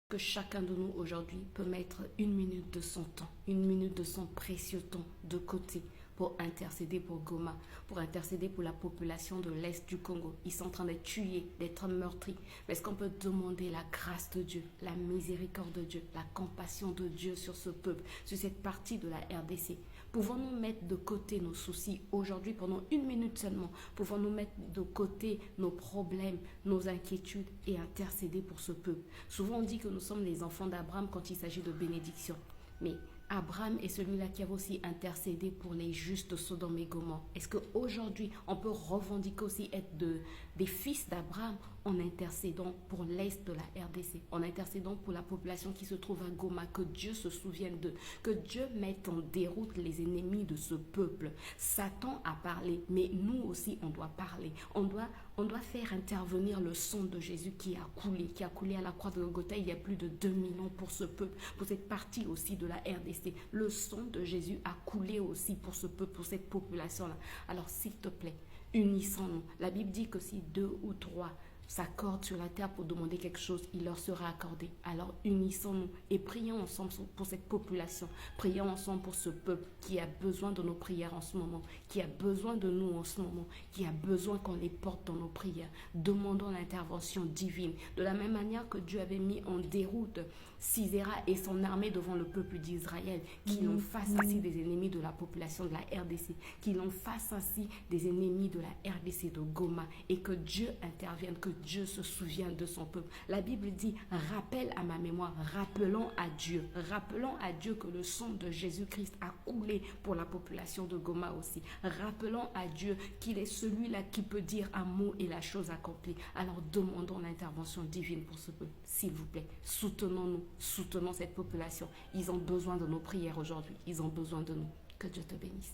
Que chacun de nous aujourd'hui peut mettre une minute de son temps, une minute de son précieux temps de côté pour intercéder pour Goma, pour intercéder pour la population de l'Est du Congo. Ils sont en train d'être tués, d'être meurtris. Mais est-ce qu'on peut demander la grâce de Dieu, la miséricorde de Dieu, la compassion de Dieu sur ce peuple, sur cette partie de la RDC? Pouvons-nous mettre de côté nos soucis aujourd'hui pendant une minute seulement? Pouvons-nous mettre de côté nos problèmes, nos inquiétudes et intercéder pour ce peuple? Souvent on dit que nous sommes les enfants d'Abraham quand il s'agit de bénédiction. Mais Abraham est celui-là qui a aussi intercédé pour les justes de Sodome et Gomorrhe. Est-ce qu'aujourd'hui, on peut revendiquer aussi être des fils d'Abraham en intercédant pour l'Est de la RDC, en intercédant pour la population qui se trouve à Goma, que Dieu se souvienne d'eux, que Dieu mette en déroute les ennemis de ce peuple? Satan a parlé, mais nous aussi, on doit parler. On doit faire intervenir le sang de Jésus qui a coulé à la croix de Golgotha il y a plus de 2000 ans pour ce peuple, pour cette partie aussi de la RDC. Le sang de Jésus a coulé aussi pour ce peuple, pour cette population-là. Alors s'il te plaît, unissons-nous. La Bible dit que si deux ou trois s'accordent sur la terre pour demander quelque chose, il leur sera accordé. Alors unissons-nous et prions ensemble pour cette population. Prions ensemble pour ce peuple qui a besoin de nos prières en ce moment, qui a besoin de nous en ce moment, qui a besoin qu'on les porte dans nos prières. Demandons l'intervention divine. De la même manière que Dieu avait mis en déroute Sisera et son armée devant le peuple d'Israël, qu'il en fasse ainsi des ennemis de la population de la RDC, qu'il en fasse ainsi des ennemis de la RDC de Goma, et que Dieu intervienne, que Dieu se souvienne de son peuple. La Bible dit, rappelle à ma mémoire, rappelons à Dieu que le sang de Jésus-Christ a coulé pour la population de Goma aussi. Rappelons à Dieu qu'il est celui-là qui peut dire un mot et la chose accomplie. Alors demandons l'intervention divine pour ce peuple, s'il vous plaît. Soutenons-nous, soutenons cette population. Ils ont besoin de nos prières aujourd'hui, ils ont besoin de nous. Que Dieu te bénisse.